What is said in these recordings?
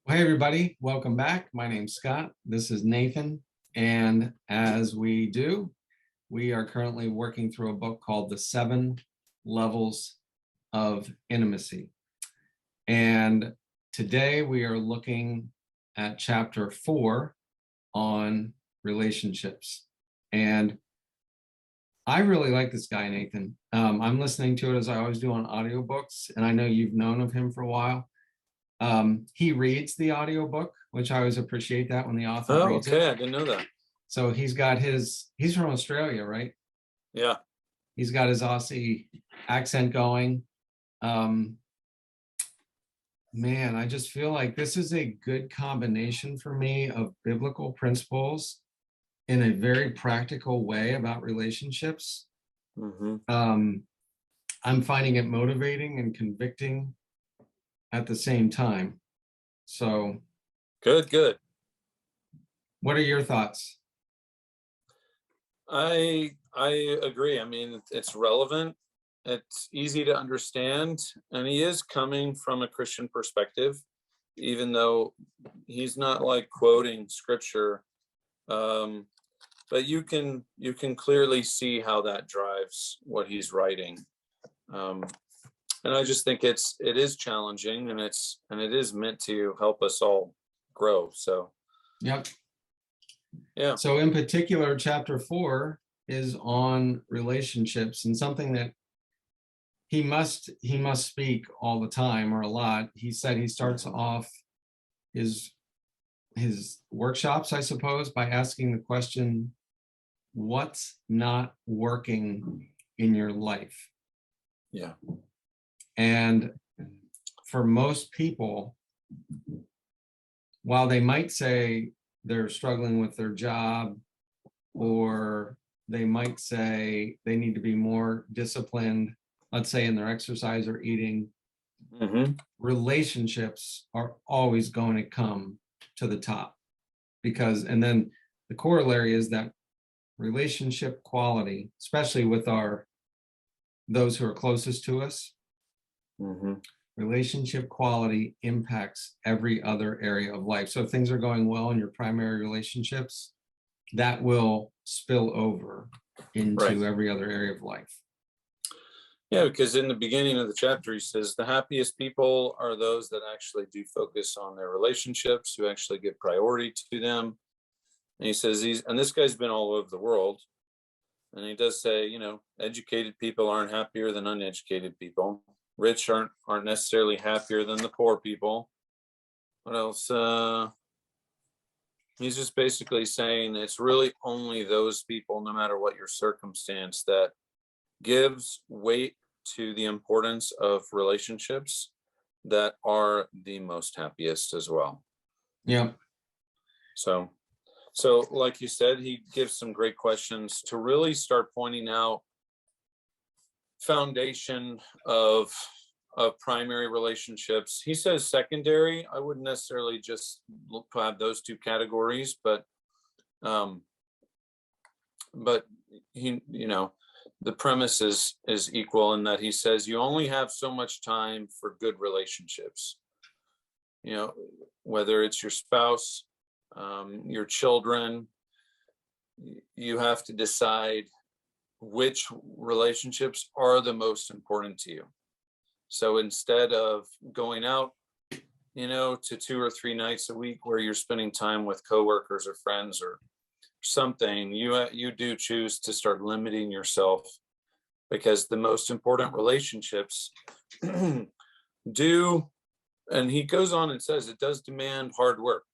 Well, hey, everybody, welcome back. My name's Scott. This is Nathan. And as we do, we are currently working through a book called The 7 Levels of Intimacy. And today we are looking at chapter 4 on relationships. And I really like this guy, Nathan. I'm listening to it as I always do on audiobooks, and I know you've known of him for a while. He reads the audiobook, which I always appreciate that when the author reads okay. it. I didn't know that. So he's from Australia, right? Yeah. He's got his Aussie accent going. Man, I just feel like this is a good combination for me of biblical principles in a very practical way about relationships. Mm-hmm. I'm finding it motivating and convicting at the same time. So Good. what are your thoughts? I agree. I mean, it's relevant. It's easy to understand, and he is coming from a Christian perspective, even though he's not like quoting scripture. But you can clearly see how that drives what he's writing. And I just think it is challenging, and it is meant to help us all grow. So Yep. yeah. So in particular, chapter 4 is on relationships, and something that he must speak all the time or a lot. He said he starts off his workshops, I suppose, by asking the question, what's not working in your life? Yeah. And for most people, while they might say they're struggling with their job, or they might say they need to be more disciplined, let's say in their exercise or eating, relationships are always going to come to the top. And then the corollary is that relationship quality, especially with those who are closest to us, relationship quality impacts every other area of life. So if things are going well in your primary relationships, that will spill over into every other area of life. Yeah, because in the beginning of the chapter, he says the happiest people are those that actually do focus on their relationships, who actually give priority to them. And he says and this guy's been all over the world. And he does say, educated people aren't happier than uneducated people. Rich aren't necessarily happier than the poor people. What else? He's just basically saying it's really only those people, no matter what your circumstance, that gives weight to the importance of relationships, that are the most happiest as well. Yeah. So like you said, he gives some great questions to really start pointing out foundation of primary relationships. He says secondary. I wouldn't necessarily just have those two categories, but he, the premise is equal in that he says you only have so much time for good relationships. Whether it's your spouse, your children, you have to decide which relationships are the most important to you. So instead of going out, to 2 or 3 nights a week where you're spending time with coworkers or friends or something, you do choose to start limiting yourself, because the most important relationships do, and he goes on and says it does demand hard work,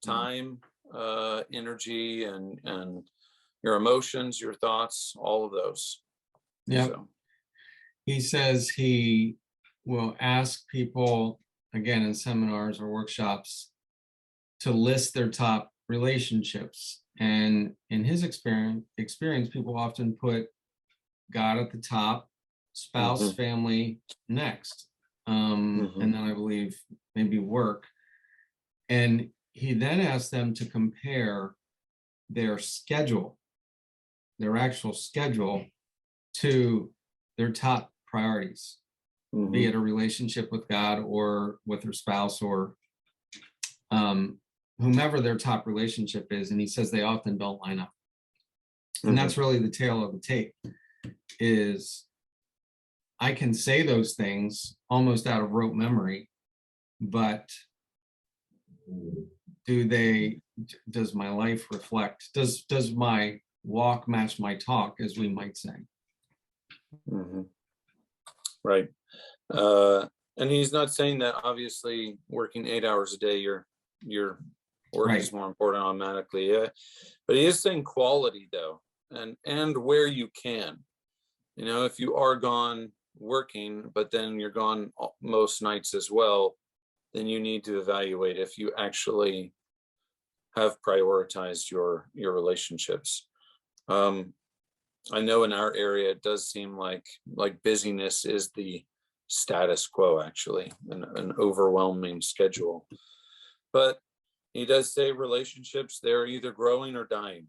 time, energy, and your emotions, your thoughts, all of those. Yeah. So he says he will ask people, again, in seminars or workshops, to list their top relationships. And in his experience, people often put God at the top, spouse, family next. And then I believe maybe work. And he then asks them to compare their actual schedule, to their top priorities, be it a relationship with God or with their spouse or whomever their top relationship is, and he says they often don't line up. And that's really the tale of the tape, is I can say those things almost out of rote memory, but does my life reflect, does my walk match my talk, as we might say? Right. And he's not saying that obviously working 8 hours a day, your work Right. is more important automatically. Yeah. But he is saying quality though, and where you can, if you are gone working, but then you're gone most nights as well, then you need to evaluate if you actually have prioritized your relationships. I know in our area it does seem like busyness is the status quo, actually, an overwhelming schedule. But he does say relationships, they're either growing or dying.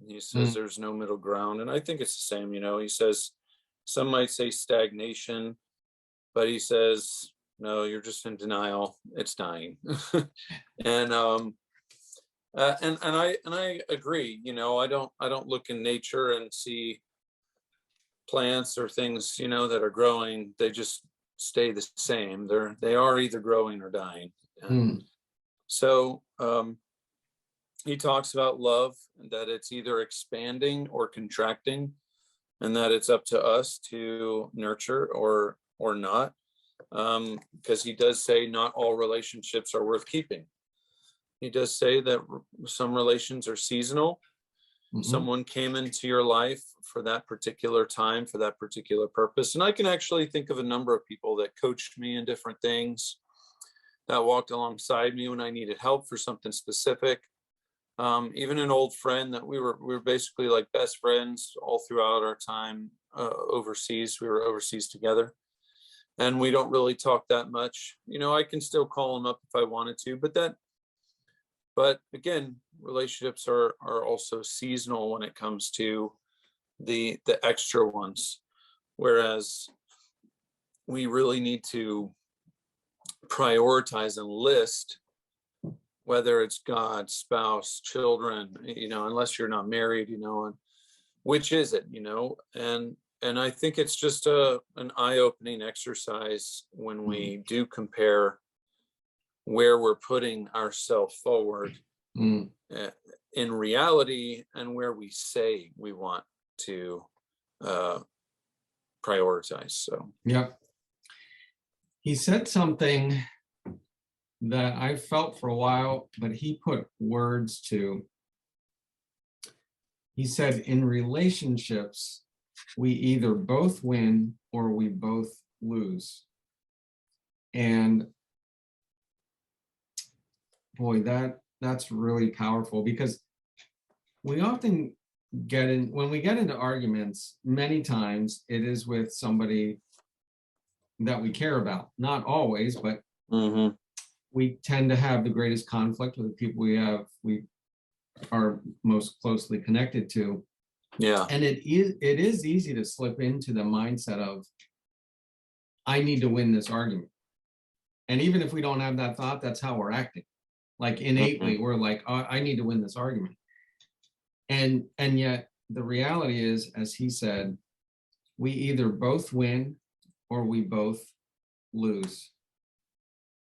He says there's no middle ground, and I think it's the same. He says some might say stagnation, but he says no, you're just in denial, it's dying. And I agree. I don't look in nature and see plants or things that are growing. They just stay the same. They are either growing or dying. And so he talks about love, that it's either expanding or contracting, and that it's up to us to nurture or not, because he does say not all relationships are worth keeping. He does say that some relations are seasonal. Someone came into your life for that particular time, for that particular purpose. And I can actually think of a number of people that coached me in different things, that walked alongside me when I needed help for something specific. Even an old friend that we were basically like best friends all throughout our time overseas. We were overseas together, and we don't really talk that much. I can still call him up if I wanted to, but again, relationships are also seasonal when it comes to the extra ones, whereas we really need to prioritize and list, whether it's God, spouse, children, unless you're not married, and which is it, and I think it's just an eye-opening exercise when we do compare where we're putting ourselves forward in reality, and where we say we want to prioritize. So Yep. He said something that I felt for a while, but he put words to. He said, in relationships, we either both win or we both lose. And boy, that's really powerful, because we often when we get into arguments, many times it is with somebody that we care about. Not always, but we tend to have the greatest conflict with the people we are most closely connected to. Yeah. And it is easy to slip into the mindset of, I need to win this argument. And even if we don't have that thought, that's how we're acting. Like innately, we're like, oh, I need to win this argument. And yet the reality is, as he said, we either both win or we both lose.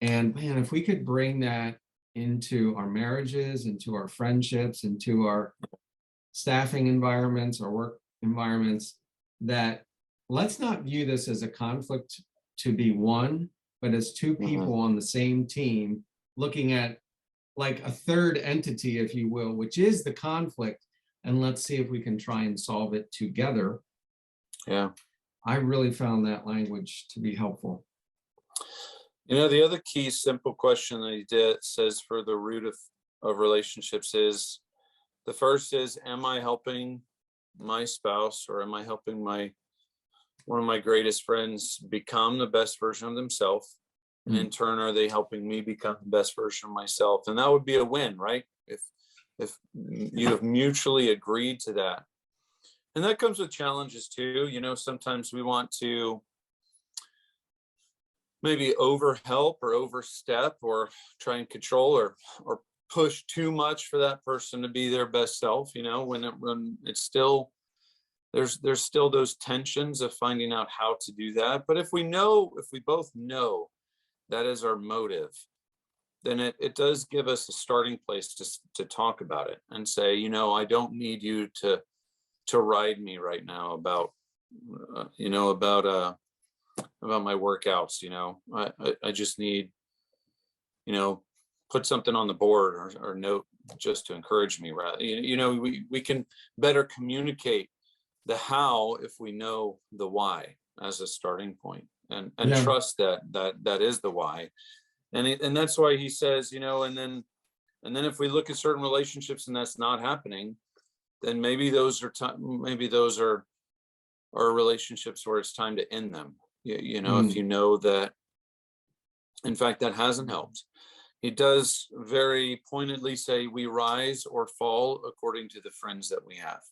And man, if we could bring that into our marriages, into our friendships, into our staffing environments or work environments, that let's not view this as a conflict to be won, but as two people on the same team looking at like a third entity, if you will, which is the conflict, and let's see if we can try and solve it together. Yeah. I really found that language to be helpful. The other key simple question that he says for the root of relationships is, the first is, am I helping my spouse, or am I helping one of my greatest friends become the best version of themselves? And in turn, are they helping me become the best version of myself? And that would be a win, right? If you have mutually agreed to that. And that comes with challenges too. Sometimes we want to maybe overhelp or overstep or try and control or push too much for that person to be their best self, when it's still, there's still those tensions of finding out how to do that. But if we both know that is our motive, then it does give us a starting place to talk about it and say, I don't need you to ride me right now about about my workouts. I just need, put something on the board or note just to encourage me, rather. We can better communicate the how if we know the why as a starting point, and Yeah. trust that is the why. And that's why he says, and then if we look at certain relationships and that's not happening, then maybe those are relationships where it's time to end them. If you know that, in fact, that hasn't helped. He does very pointedly say we rise or fall according to the friends that we have,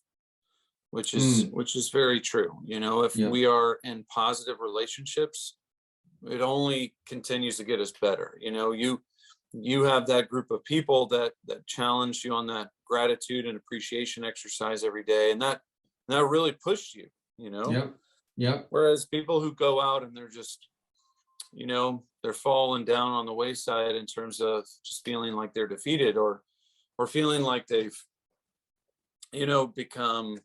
which is very true. If Yeah. we are in positive relationships, it only continues to get us better. You have that group of people that challenge you on that gratitude and appreciation exercise every day, and that really pushed you. Yep. Yep. Whereas people who go out and they're just, they're falling down on the wayside in terms of just feeling like they're defeated or feeling like they've, become,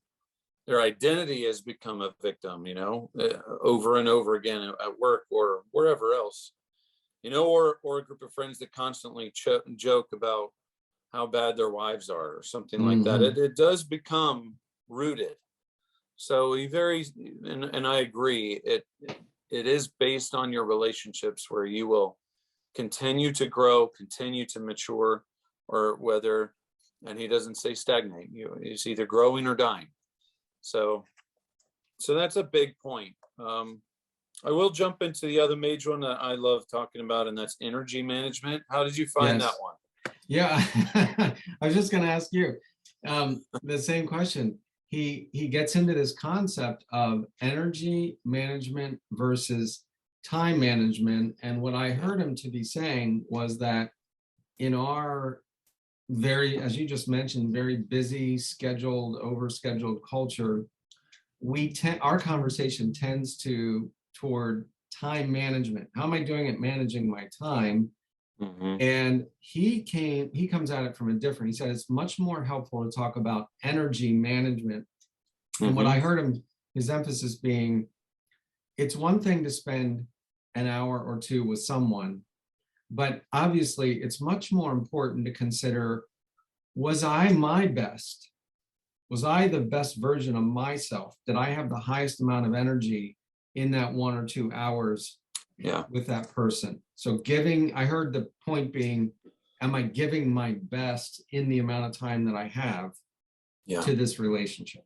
their identity has become a victim, over and over again at work or wherever else, or a group of friends that constantly joke about how bad their wives are or something like that. It does become rooted. So and I agree, it is based on your relationships where you will continue to grow, continue to mature, or whether, and he doesn't say stagnate, it's either growing or dying. So that's a big point. I will jump into the other major one that I love talking about, and that's energy management. How did you find that one? Yeah, I was just going to ask you the same question. He gets into this concept of energy management versus time management, and what I heard him to be saying was that in our as you just mentioned, very busy, scheduled, overscheduled culture, our conversation tends toward time management. How am I doing at managing my time? And he comes at it from a different, he said it's much more helpful to talk about energy management. And what I heard his emphasis being, it's one thing to spend an hour or two with someone, but obviously it's much more important to consider, was I my best? Was I the best version of myself? Did I have the highest amount of energy in that 1 or 2 hours with that person? So I heard the point being, am I giving my best in the amount of time that I have to this relationship?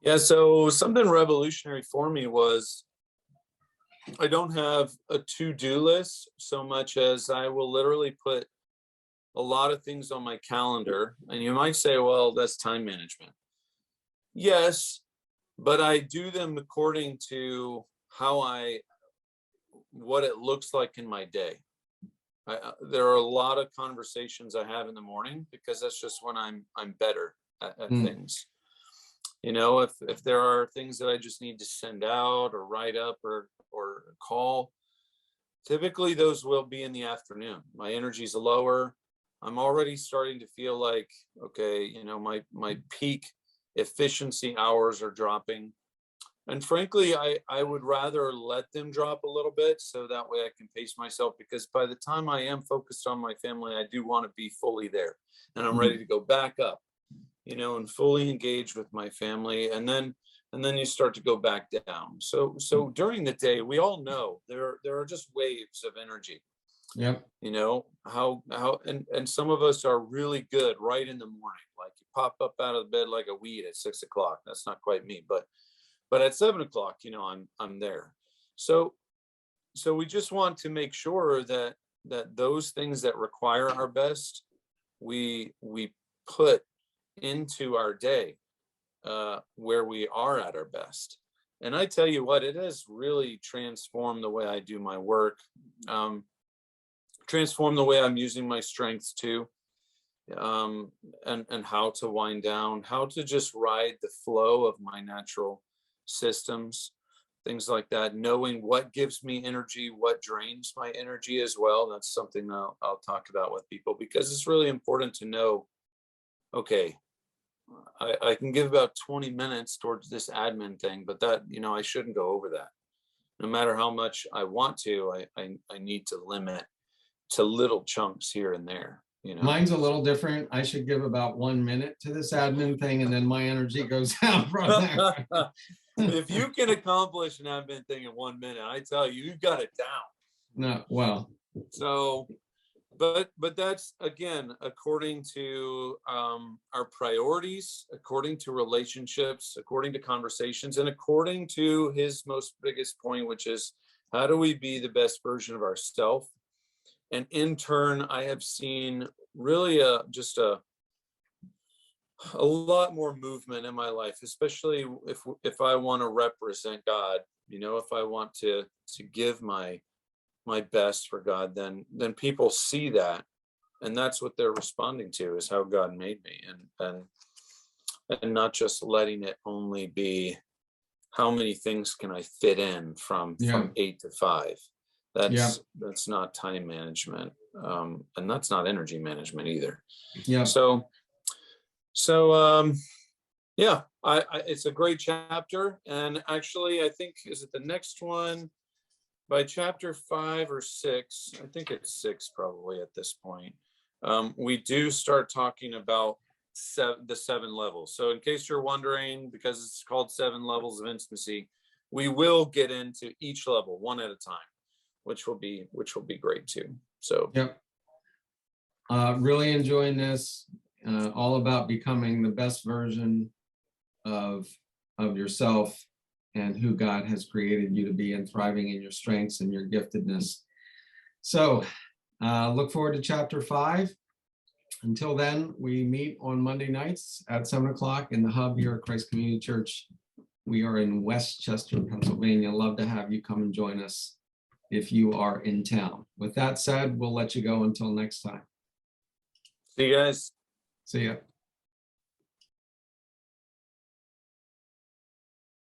Yeah, so something revolutionary for me was I don't have a to-do list so much as I will literally put a lot of things on my calendar. And you might say, well, that's time management. Yes, but I do them according to what it looks like in my day. There are a lot of conversations I have in the morning because that's just when I'm better at things. If there are things that I just need to send out or write up or call, typically those will be in the afternoon. My energy's lower. I'm already starting to feel like, okay, my peak efficiency hours are dropping. And frankly, I would rather let them drop a little bit so that way I can pace myself, because by the time I am focused on my family, I do want to be fully there and I'm ready to go back up, and fully engage with my family. And then you start to go back down. So during the day, we all know there are just waves of energy. Yep. How and some of us are really good right in the morning, like you pop up out of bed like a weed at 6 o'clock. That's not quite me, but at 7 o'clock, I'm there. So we just want to make sure that those things that require our best, we put into our day, where we are at our best. And I tell you what, it has really transformed the way I do my work, transformed the way I'm using my strengths too, and how to wind down, how to just ride the flow of my natural systems, things like that, knowing what gives me energy, what drains my energy as well. That's something I'll talk about with people, because it's really important to know, okay, I can give about 20 minutes towards this admin thing, but that, I shouldn't go over that. No matter how much I want to, I need to limit to little chunks here and there. Mine's a little different. I should give about 1 minute to this admin thing, and then my energy goes out from there. If you can accomplish an admin thing in 1 minute, I tell you, you've got it down. No, well. So, but that's, again, according to our priorities, according to relationships, according to conversations, and according to his most biggest point, which is, how do we be the best version of ourselves? And in turn, I have seen really just a lot more movement in my life, especially if I want to represent God, if I want to give my best for God, then people see that, and that's what they're responding to, is how God made me, and not just letting it only be how many things can I fit in from 8 to 5. That's not time management, and that's not energy management either. It's a great chapter. And actually, I think, is it the next one? By chapter 5 or 6, I think it's 6 probably at this point, we do start talking about the 7 levels. So in case you're wondering, because it's called 7 levels of intimacy, we will get into each level one at a time, which will be great too. So really enjoying this, all about becoming the best version of yourself and who God has created you to be, and thriving in your strengths and your giftedness. So look forward to chapter 5. Until then, we meet on Monday nights at 7 o'clock in the hub here at Christ Community Church. We are in Westchester, Pennsylvania. Love to have you come and join us if you are in town. With that said, we'll let you go until next time. See you guys. See ya.